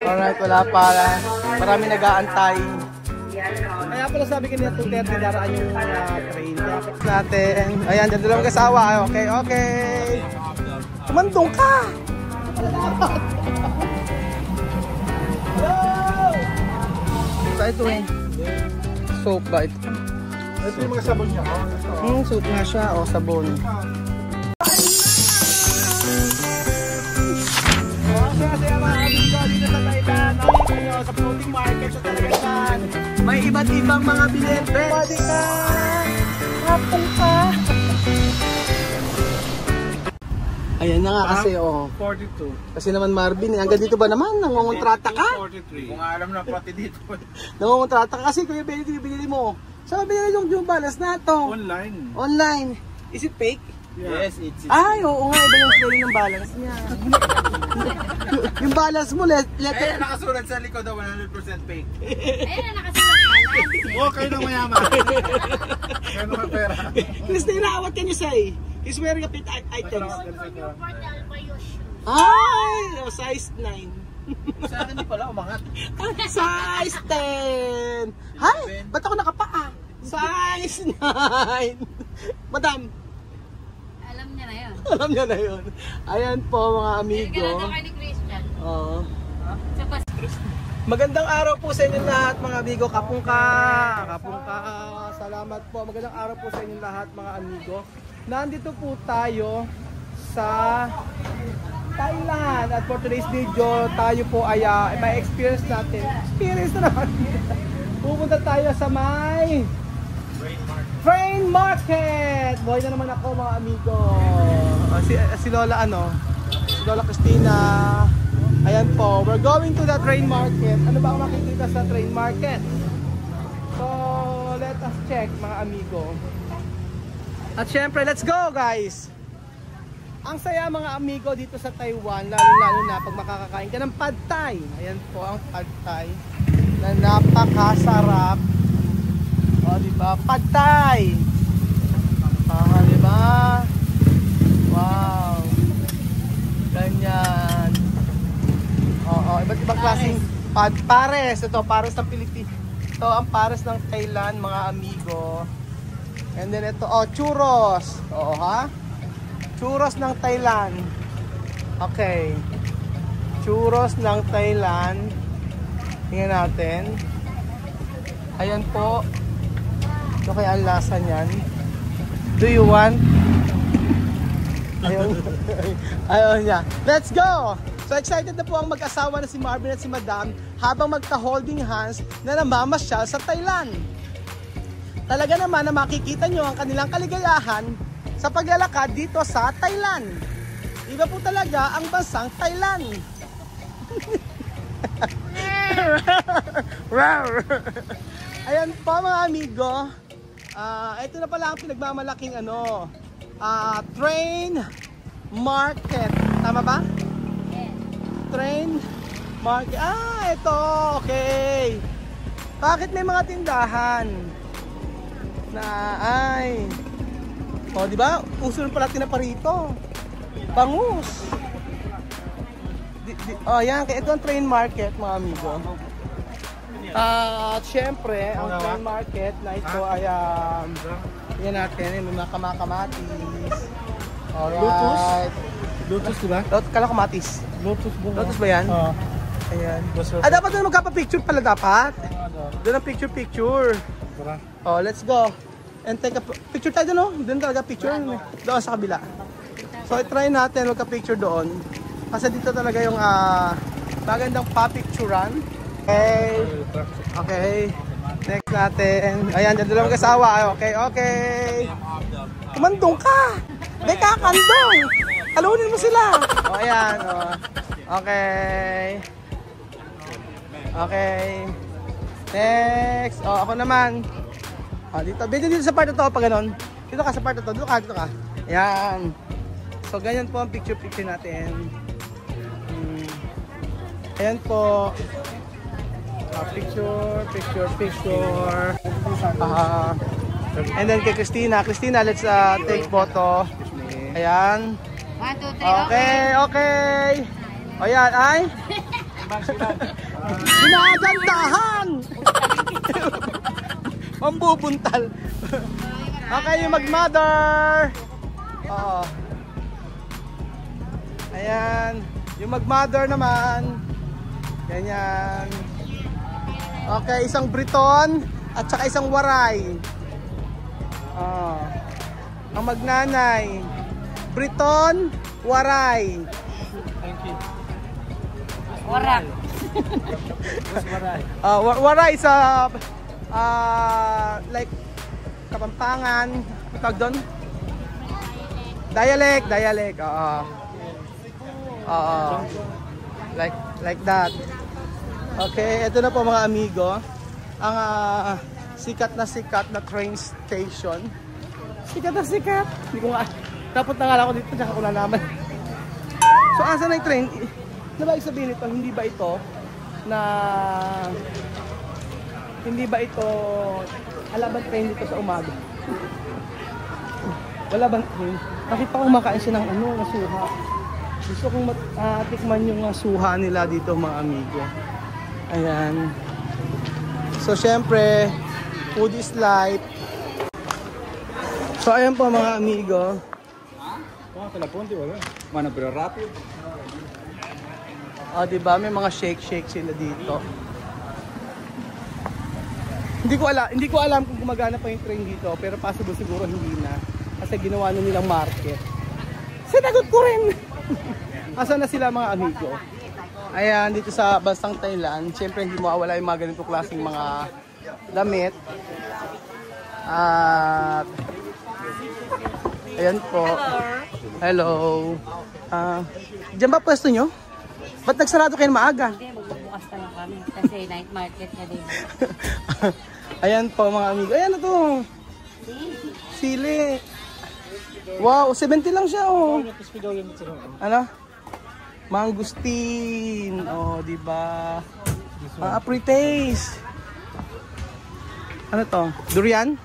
Alright, wala pa. Marami nag-aantay. Kaya pala sabi kanina 2:30 daraan yung train. Natin. Ayan, dyan dalawang kasawa. Okay, okay. Tumandong ka! Hello! So ito eh. Soap ba ito? Ito yung mga sabon niya. Soap nga siya. O, sabon. Kasi mga amigo dito sa Thailand, nakita nyo sa floating market sa Talagasan, may iba't ibang mga bilente. Pwede ka! Hapon ka! Ayan na nga kasi 42. Kasi naman Marvin, hanggang dito ba naman? Nangungontrata ka? 43. Kung alam na pati dito. Nangungontrata ka kasi Kuya Benny, binili mo. Saan ba binili yung balas na to? Online. Online. Is it fake? Yes, it's ay, oo nga, iba yung spelling ng balance niya. Yung balance mo, Ayan, nakasulat sa likod daw 100% fake. Ayan, nakasulat balance. Oo, kayo nang mayaman. Kayo nang pera. Christina, what can you say? He's wearing a fit items. Ay, size 9. Sa akin din pala, umangat. Size 10. Hay, ba't ako nakapaa? Size 9. Madam, Alam niya na yun. alam niya na yun. Ayan po mga amigo. Ganun daw kayo ni Christian. Oo. Sa Christian. Magandang araw po sa inyo lahat mga amigo. Kapungka. Kapungka. Salamat po. Magandang araw po sa inyo lahat mga amigo. Nandito po tayo sa Thailand. At for today's video, tayo po ay may experience natin. Experience na naman. Pupunta tayo sa may Train Market! Boy na naman ako mga amigo. Si Lola si Lola Christina. Ayan po, we're going to the Train Market. Ano ba ang makikita sa Train Market? So, let us check mga amigo. At syempre, let's go guys! Ang saya mga amigo dito sa Taiwan, lalo na pag makakakain ka ng Pad Thai. Ayan po ang Pad Thai na napakasarap. O, diba? Pad Thai! Diba? Wow! Ganyan. Oo, iba't ibang klaseng pares. Ito, pares ng Pilipinas. Ito ang pares ng Thailand, mga amigo. And then ito, churros. Oo, ha? Churros ng Thailand. Okay. Churros ng Thailand. Tingnan natin. Ayan po. Ito kaya ang lasa niyan. Do you want? Ayun. Ayun niya. Let's go! So excited na po ang mag-asawa na si Marvin at si Madam habang magka-holding hands na namamasyal sa Thailand. Talaga naman na makikita nyo ang kanilang kaligayahan sa paglalakad dito sa Thailand. Iba po talaga ang bansang Thailand. Ayan po mga amigo. Ito na pala ang pinagmamalaking Train Market. Tama ba? Train Market. Ito. Okay. Bakit may mga tindahan na di ba? Uso rin pala tinapa rito. Bangus. Yan. Ito ang Train Market, mga amigo. At syempre, ang Train Market na ito ay yan natin, may mga kamatis. Alright. Lotus, diba? Kala kamatis. Lotus bunga. Lotus ba yan? Oo. Ayan. Dapat doon magkapa-picture pala dapat. Doon ang picture. Let's go. And take a picture tayo doon, no? Doon talaga picture. Doon sa kabila. So, try natin magka-picture doon. Kasi dito talaga yung magandang pa-picturean. Okay. Okay. Next natin. Ayan, dyan dalawang kasawa. Okay, okay. Kumandong ka! Hindi kakandong! Talunin mo sila! Ayan. Okay. Okay. Next. Ako naman. Dito sa part na to, pag ganon. Dito ka sa part na to. Dito ka. Ayan. So, ganyan po ang picture natin. Ayan po. Picture. And then kay Christina. Christina, let's take photo. Ayan. 1, 2, 3, Okay. Ayan, ay. Ginagandahan! Mambubuntal. Okay, yung mag-mother. Oo. Ayan. Yung mag-mother naman. Ganyan. Okay, isang Briton at saka isang Waray. Ang magnanay. Briton, Waray. Thank you. Warak. Waray sa like Kapampangan, tawag doon? Dialect. Like that. Okay, ito na po mga amigo. Ang sikat na train station. Sikat. Hindi ko nga, tapos na ako dito, tsaka ko nalaman. So, asan na yung train? Ano ba sabihin ito? Hindi ba ito alaban train dito sa umaga? Wala bang train? Nakita ko kumakain siya ng suha. Gusto kong tikman yung suha nila dito mga amigo. Ayan. So syempre, food is life. So ayan po mga amigo. Mana pero rapid. Diba? May mga shake sila dito. Hindi ko alam kung gumagana pa yung train dito, pero possible siguro hindi na. Kasi ginawa na nilang market. Sinagot ko rin! Asan na sila mga amigo? Ayan, dito sa bansang Thailand, syempre hindi mawawala yung mga ganito klaseng mga damit. At ayan po. Hello. Diyan ba pwesto nyo? Ba't nagsarado kayo maaga? Hindi, magbubukas na lang kami. Kasi night market na din. Ayan po mga amigo. Ayan na to. Sili. Wow, 70 lang siya oh. Ano? Mangustin. Oh, di ba? Pre-taste. Ano to? Durian?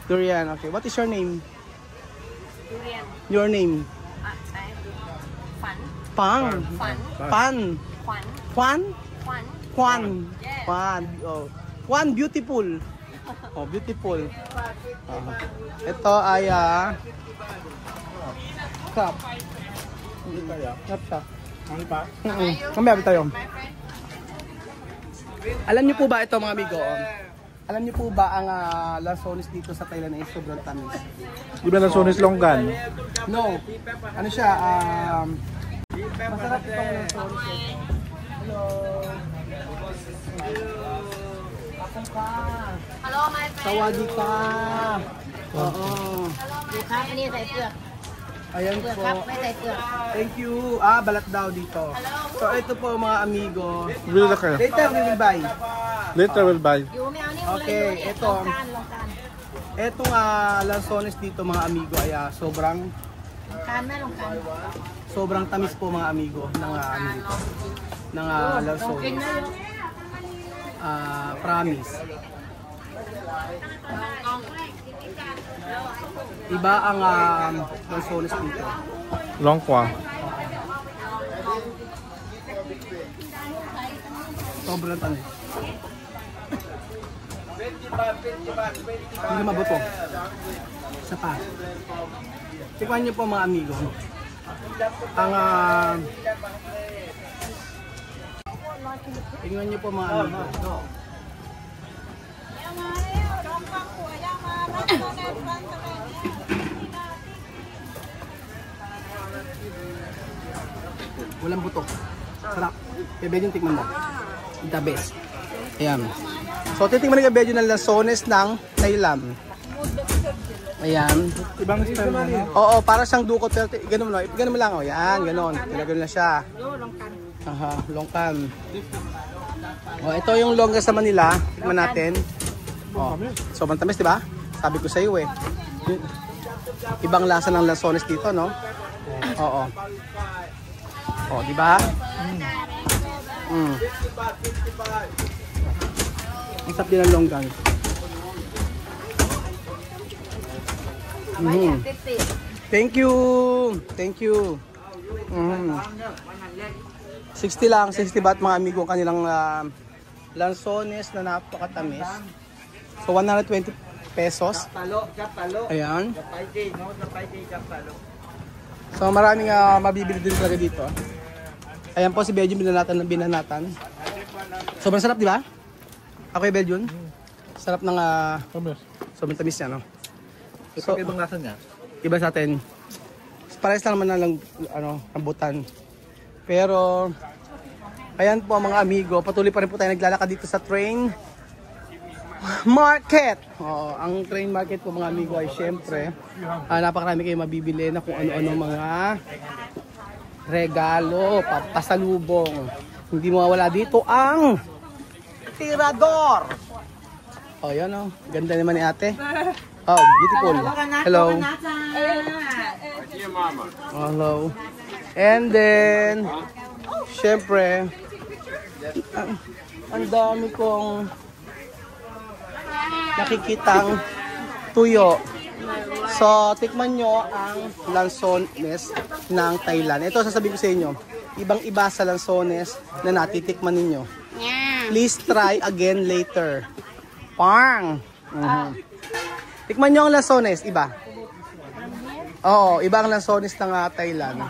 Durian. Okay. What is your name? Durian. Your name? Fun. Pan. Kwan. Oh. Kwan beautiful. Oh, beautiful. Ito ay crab. Crab siya. Ano pa? Kamaya tayo. Alam niyo po ba ito mga amigo? Alam niyo po ba ang lansones dito sa Thailand ay sobrang tamis? Di ba lansones longgan? No. Ano siya? Masarap itong lansones. Hello. Ako ka. Hello, my friend. Tawagi ka. Oo. ดูครับอันนี้ใส่เปลือก Ayan เปลือก po. ครับไม่ใส่เปลือก Thank you. Balat daw dito. So ito po mga amigo. Really kayo? Later we will buy. Later we'll buy. อยู่ไม่เอานี่ Okay, เลย ito. ลองการ Etong lansones dito mga amigo ay sobrang การแม่ลองการ sobrang tamis po mga amigo ng ano dito. Ng ลองกิน lansones. ได้เยอะ Promise. Iba ang lansones dito. Longkwa. Sobrang tamis. Hindi mabuto. Isa pa. Tikman niyo po mga amigo. Ang tingnan niyo po mga amigo. Walang buto. Sarap. Kaya tikman mo. The best. Ayan. So titingnan ng kabedyo ng lansones ng Thailand. Ayan. Ibang style mo na. Oo, para siyang dukot. Ganun mo, ganun mo lang. Oh. Yan, ganun. Ganun na siya. Aha, longkan. Oh, ito yung longgas sa Manila. Tikman natin. Oh, sobrang tamis, di ba? Sabi ko sa iyo eh. Ibang lasa ng lansones dito, no? Oo. Oh, di ba? Ang sarap din ng longgan. Thank you. Thank you. 60 lang, 60 baht mga amigo ang kanilang lansones na napakatamis. So 120 pesos. Ayan. So maraming mabibili din talaga dito. Ayan po si Belgium binanatan. Sobrang sarap, di ba? Ako yung Belgium. Sarap ng sobrang tamis niya, no? So, ibang lasa niya? Iba sa atin. Parehas lang naman na lang rambutan. Pero ayan po mga amigo, patuloy pa rin po tayo naglalakad dito sa train market. Ang train market po mga amigo ay syempre napakarami kayo mabibili na kung ano-ano mga regalo, pasalubong. Hindi mawawala dito ang tirador. Yan ganda naman ni ate. Beautiful. Hello. Hello. And then syempre ang dami kong nakikitang tuyo. So, tikman nyo ang lansones ng Thailand. Ito, sasabihin ko sa inyo, ibang-iba sa lansones na natitikman ninyo. Please try again later. Pang! Tikman nyo ang lansones, iba. Oo, iba ang lansones ng Thailand.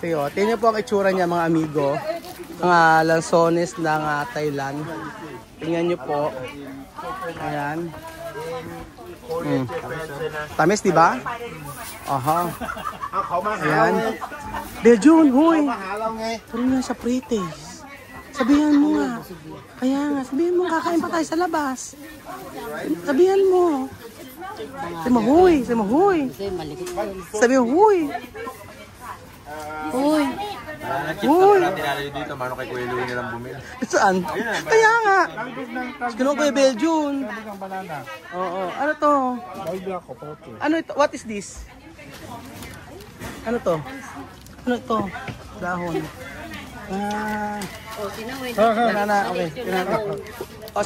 So, tingnan nyo po ang itsura niya mga amigo. Ang lansones ng Thailand. Tingnan nyo po. Ayan. Tamis, di ba? Aha. Ayan. Belgium, huy. Pero nga sa pre-taste. Sabihan mo nga. Kaya nga, sabihan mo, kakain pa tayo sa labas. Sabihan mo. Sabi mo, huy. Sabi mo, huy. Sabi mo, huy. Huy. Uy! Dito, mano kay Kuya Louie nilang bumili. Saan? Kaya nga. Kinuha ko yung Belgium. Oo. Ano to? Ano ito? What is this? Ano to? Ano ito? Dahon. Okay.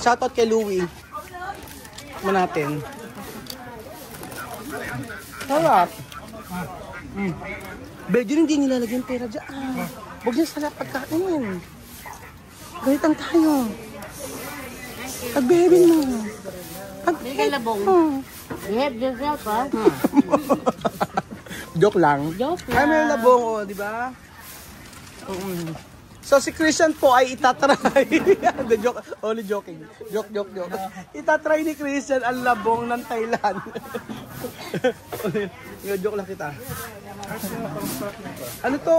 Shoutout kay Louie. Tikman natin. Sarap. Belgium hindi nilalagyan pera dyan. Huwag niya sa lahat pagkain. Galitan tayo. Pagbehebin mo. Bigay labong. Behave yourself, ha? Joke lang. Joke lang. Ay, may labong, di ba? So, si Christian po ay itatry. Joke, only joking. Joke. Itatry ni Christian ang labong ng Thailand. Joke lang kita. Ano to?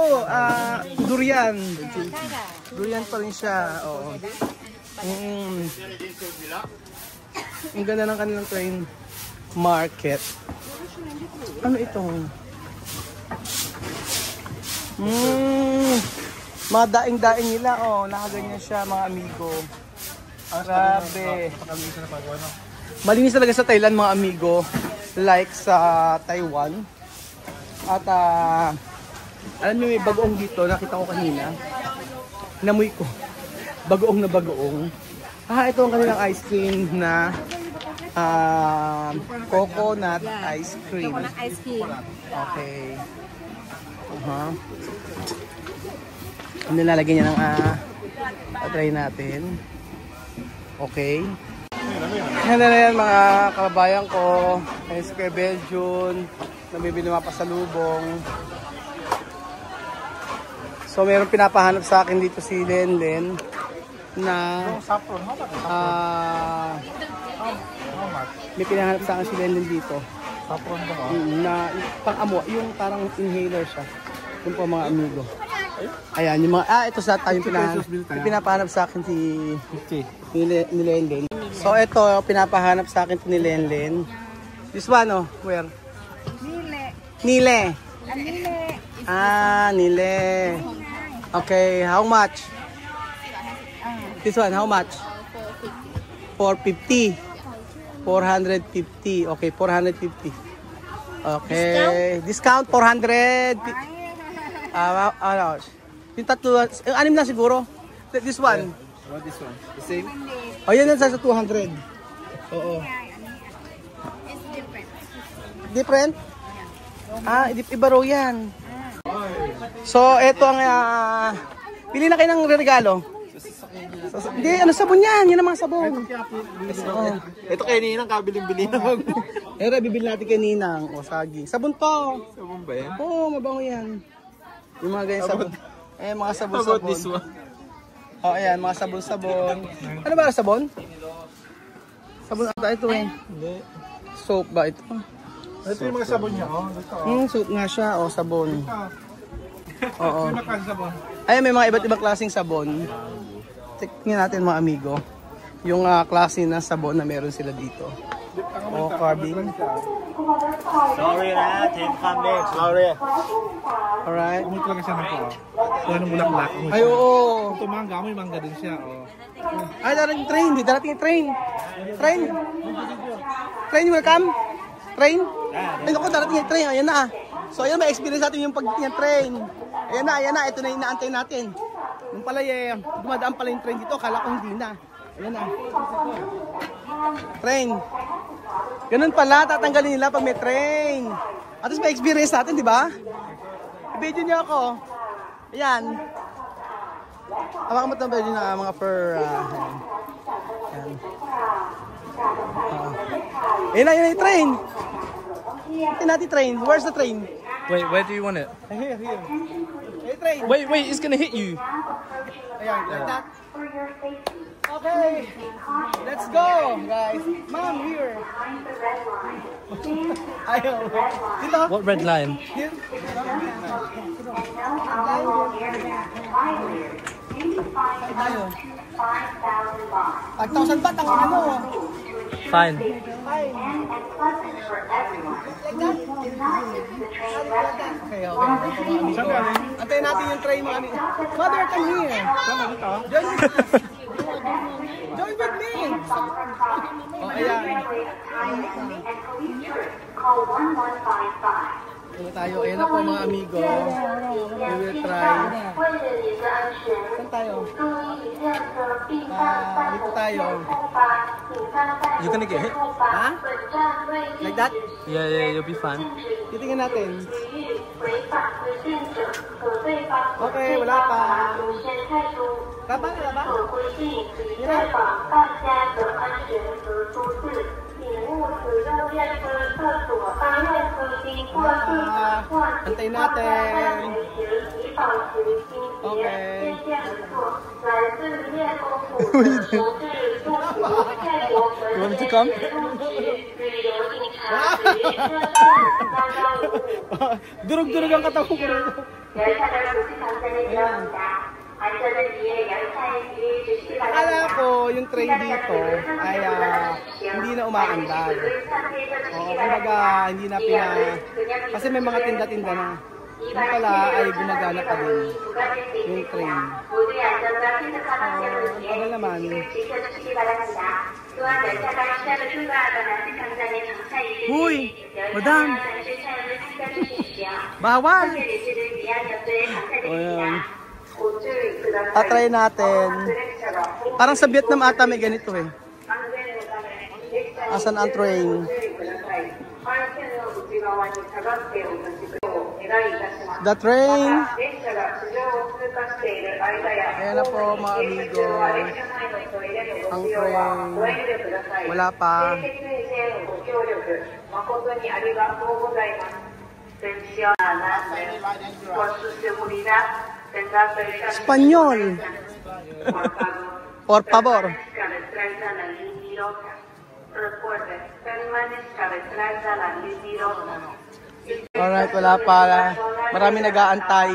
Durian. Durian pa rin siya. Oo. Ang ganda ng kanilang train market. Ano ito? Mga daing-daing nila. Nakaganyan siya mga amigo. Grabe. Malinis talaga sa Thailand mga amigo. Like sa Taiwan. At alam niyo may bagoong dito, nakita ko kanina. Namoy ko. Bagoong na bagoong. Ito ang kanilang ice cream na coconut ice cream. Coconut ice cream. Okay. Nilalagyan niya ng try natin. Okay. Yan na yan mga kababayan ko. Ayun si Kuya Belgium. Nabibili mga pasalubong. So meron pinapahanap sa akin dito si Lenlen na may pinahanap sa akin si Lenlen dito. Na pang-amo, yung parang inhaler siya. Yung po mga amigo. Ayan, yung mga, ito sa tayo yung pinapahanap sa akin ni Lenlen. So ito, pinapahanap sa akin ni Lenlen. This one, where? Nile. Nile. Okay, how much? This one, how much? 450. 450. Okay, 450. Okay. Discount 400. Yung tatlo, yung anim na siguro. This one. What this one? The same? Yan sa 200. Oo. It's different. Different? Iba raw yan. So, eto ang pili na kayo ng regalo. Hindi, ano sabon yan? Yan ang mga sabon. Ito kay Ninang, kabiling-bili na mag... Ere, bibili natin kay Ninang. O, saging. Sabon to. Sabon ba yan? Oo, mabango yan. Yung mga ganyan sabon. Eh, mga How sabon-sabon. about this one? O, ayan, mga sabon-sabon. Ano ba sabon? Sabon ata ito eh. Hindi. Soap ba ito? Ito yung mga sabon niya, oh. Ito, Soap nga siya. O, sabon. Oo. yung nakasabon. Ayan, may mga iba't ibang klaseng sabon. Tingnan natin mga amigo. Yung klase ng sabon na meron sila dito. O, carving. Sorry na, 10 kami. Sorry. Alright. Umut lang siya ng po. Kaya nung bulaklak. Ay, oo. Ito mangga, may mangga din siya, oh. Ay, darating train. Darating yung train. Train. Train, welcome. Train. Ay, naku, darating yung train. Ayan na. So, ayan, may experience natin yung yung train. Ayan na. Ito na yung inaantay natin. Yung pala, dumadaan pala yung train dito. Akala ko hindi na. Ayan na. Train. Ganun pala, tatanggalin nila pag may train. At least may experience natin, di ba? I-video niyo ako. Ayan. Hawakan mo itong video na mga fur. Ayan. Ayan na yung train. Ito natin train. Where's the train? Wait, where do you want it? Here. Hey, train. Wait, it's gonna hit you. Ayan, like that. Okay, let's go, guys. Mom, here. Ayaw. Dito. What red line? Here. Tayo. 5,000 baht ang ano. Fine. Fine. Okay. Antayin natin yung train mo. Mother, come here. Join with me. Oh, ayan. Ano tayo? Ayan na po mga amigo. We will try. Saan tayo? Dito tayo. You're gonna get hit? Ha? Like that? Yeah, you'll be fine. Titingnan natin. Okay, wala pa. Tama na ba? Yan na. Antayin natin. Okay. You want me to come? Durug-durug ang katawan ko rin. Akala ko yung train dito ay hindi na umaandar. Oo, kumbaga hindi na kasi may mga tinda-tinda na. Yung pala ay gumagana pa din yung train. Tagal naman. Huy! Madam! Bawal! O yan. Tatry natin. Parang sa Vietnam ata may ganito eh. Asan ang train? The train. Ayan na po mga amigo. Ang train. Wala pa. Espanyol. Por favor. Alright, wala pa. Marami nag-aantay.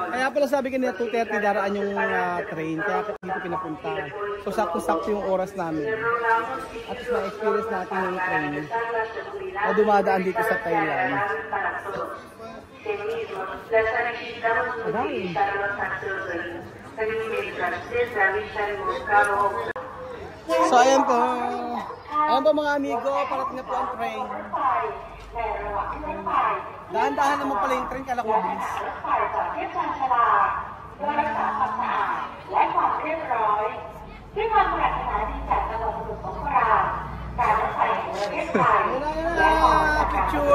Kaya pala sabi ko nila 2:30 daraan yung train. Kaya dito pinapunta. So sakto-sakto yung oras namin. At least na-experience natin yung train na dumadaan dito sa Thailand. Aray. So ayan po. Ayan po mga amigo, parating na po ang train. Dahan-dahan naman pala yung train, kala ko mabilis.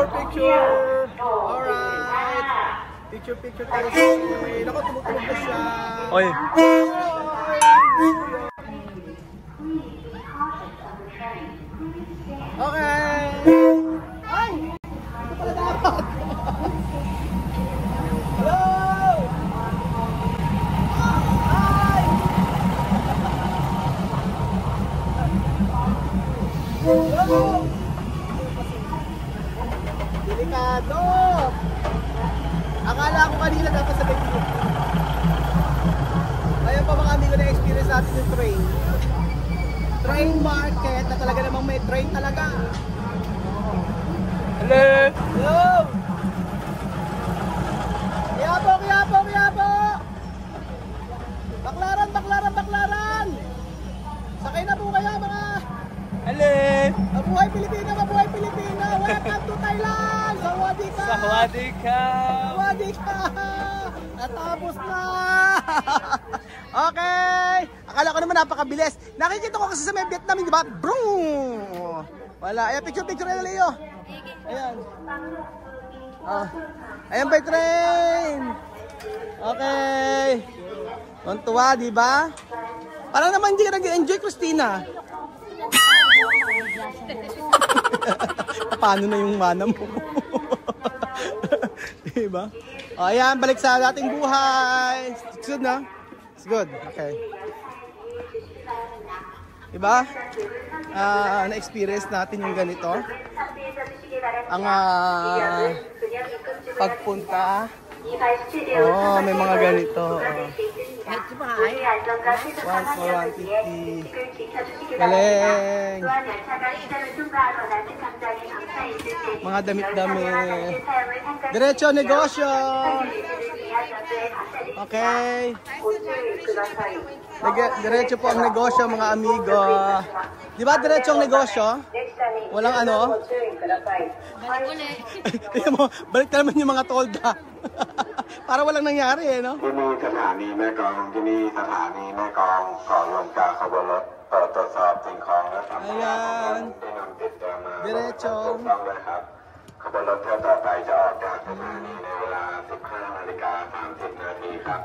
Picture. Alright. Picture tayo. Naku, tumutulog na siya. Oy. Okay. Ay! Ito pala dapat. Hello! Hi! Hello! Delikado! Akala ko kanina dapat sa baby. Kaya pa mga amigo na experience natin yung train. Train market na talaga namang may train talaga. Hello. Hello! Kiyapo! Baklaran! Sakay na po kayo mga... Hello. Mabuhay Pilipina! Welcome to Thailand! Sawadika! Sawadika! Natapos na! Okay! Akala ko naman napakabilis. Nakikita ko kasi sa may Vietnam, di ba? Broom! Wala. Ayan, picture na Leo. Ayan. Ayan by train! Okay! Tuntua, di ba? Parang naman hindi ka nag-enjoy, Christina. Paano na yung mana mo? Diba? O, ayan, balik sa dating buhay. It's good, no? It's good. Okay. Diba? Na-experience natin yung ganito. Ang pagpunta. Oh, may mga ganito. Oh. 150. Galing. Mga damit-damit. Diretso negosyo. Okay. Diretso po ang negosyo mga amigo. Di ba diretso ang negosyo? Walang ano? Tingnan mo, balik na naman yung mga tolda. Para walang nangyari eh, no? ที่นี่สถานีแม่กลองที่นี่สถานีแม่กลองก่อนลงจากขบวนรถเปิดตรวจสอบสิ่งของและสัมภาระที่นำติดตัวมาถูกต้องด้วยครับขบวนรถเที่ยวต่อไปจะออกจากสถานีในเวลา 15:30 นาทีครับ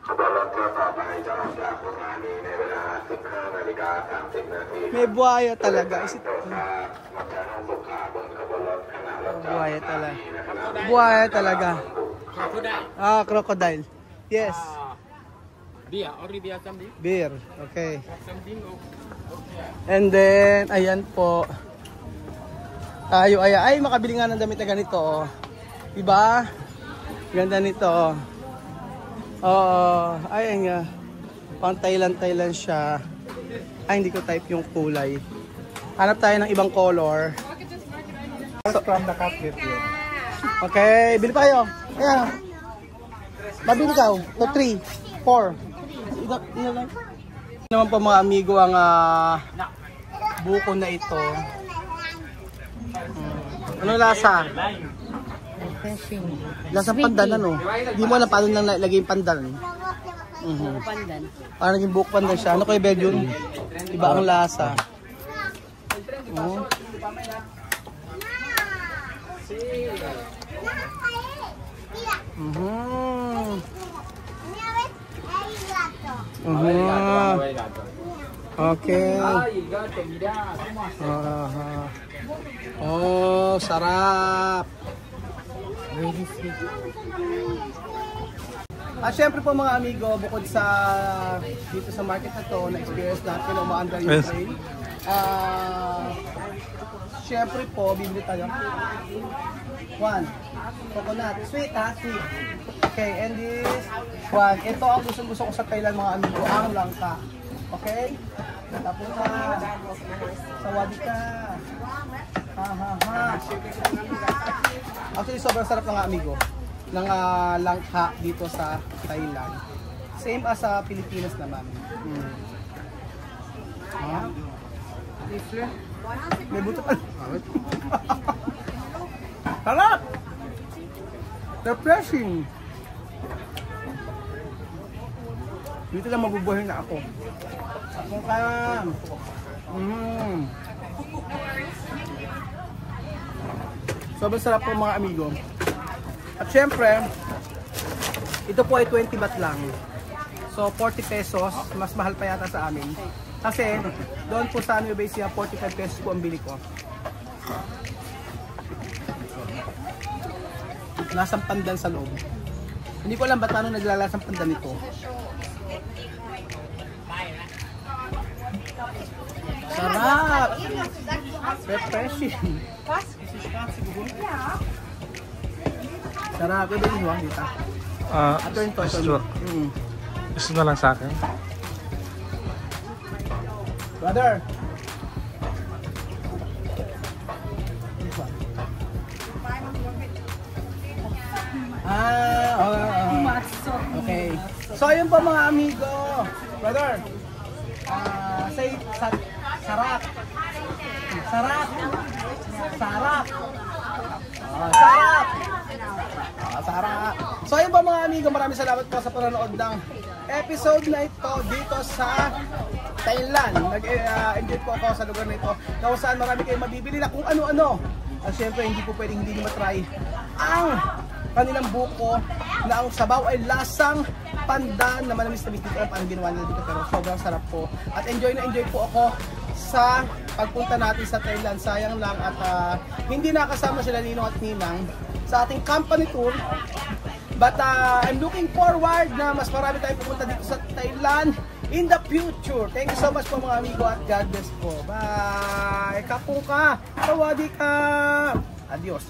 ขบวนรถเที่ยวต่อไปจะออกจากสถานีในเวลา 15:30 นาที May buhaya talaga. Isip ko. มัธยมศึกษาบนขบวนรถขณะรถ Buhaya talaga. Buhaya talaga. Ah, crocodile. Yes. Beer, only beer something. Beer. Okay. Something. And then, ayan po. Tayo, ay, makabili nga ng damit na ganito. Oh. Diba? Ganda nito. Oo. Ayan nga. Pang Thailand siya. Ay, hindi ko type yung kulay. Hanap tayo ng ibang color. From the cat with you. Okay, bili pa kayo. Ayan. Mabili ka. 2, 3, 4. Ino lang. Naman po mga amigo ang buko na ito. Ano lasa? Lasa pandan ano? Hindi mo alam paano nang lagay yung pandan. Pandan. Parang naging buko pandan siya. Ano kayo bed yun? Iba ang lasa. Okay. Oh, sarap. Really sweet. At syempre po mga amigo, bukod sa dito sa market na to, na-experience natin na umaandar yung train. Syempre po, bibili tayo. 1, coconut. Sweet ha? Sweet. Okay, and this one. Ito ang gusto ko sa Thailand mga amigo, ang langka. Okay? Tapos sawadika. Actually, sobrang sarap ng amigo ng langka dito sa Thailand. Same as sa Pilipinas naman. May buto pa. Sarap! Refreshing! Dito lang mabubuhay na ako. Ako ka! Sobrang sarap po mga amigo. At syempre, Ito po ay 20 baht lang. So 40 pesos, mas mahal pa yata sa amin. Kasi doon po sa New Base 45 pesos po ang bili ko. Lasang pandan sa loob. Hindi ko alam ba't paano naglalasang pandan nito. Sarap! Refreshing. Sarap. Iba yung huwag dito. Ito yung toyo. Gusto na lang sa akin. Brother! Okay. So ayun po mga amigo. Brother. Say sarap. Sarap. Sarap. Sarap. Sarap. So ayun po mga amigo, maraming salamat po sa panonood ng episode na ito dito sa Thailand. Nag-enjoy po ako sa lugar na ito. Kung saan marami kayong mabibili na kung ano-ano. At syempre hindi po pwedeng hindi nyo matry ang kanilang buko na ang sabaw ay lasang pandan na manamis na dito ang ginawa nila dito, pero sobrang sarap po. At enjoy na enjoy po ako sa pagpunta natin sa Thailand. Sayang lang at hindi nakasama sila Ninong at Ninang sa ating company tour. But I'm looking forward na mas marami tayong pupunta dito sa Thailand in the future. Thank you so much po mga amigo at God bless po. Bye! Kapuka! Sawadee ka! Adios!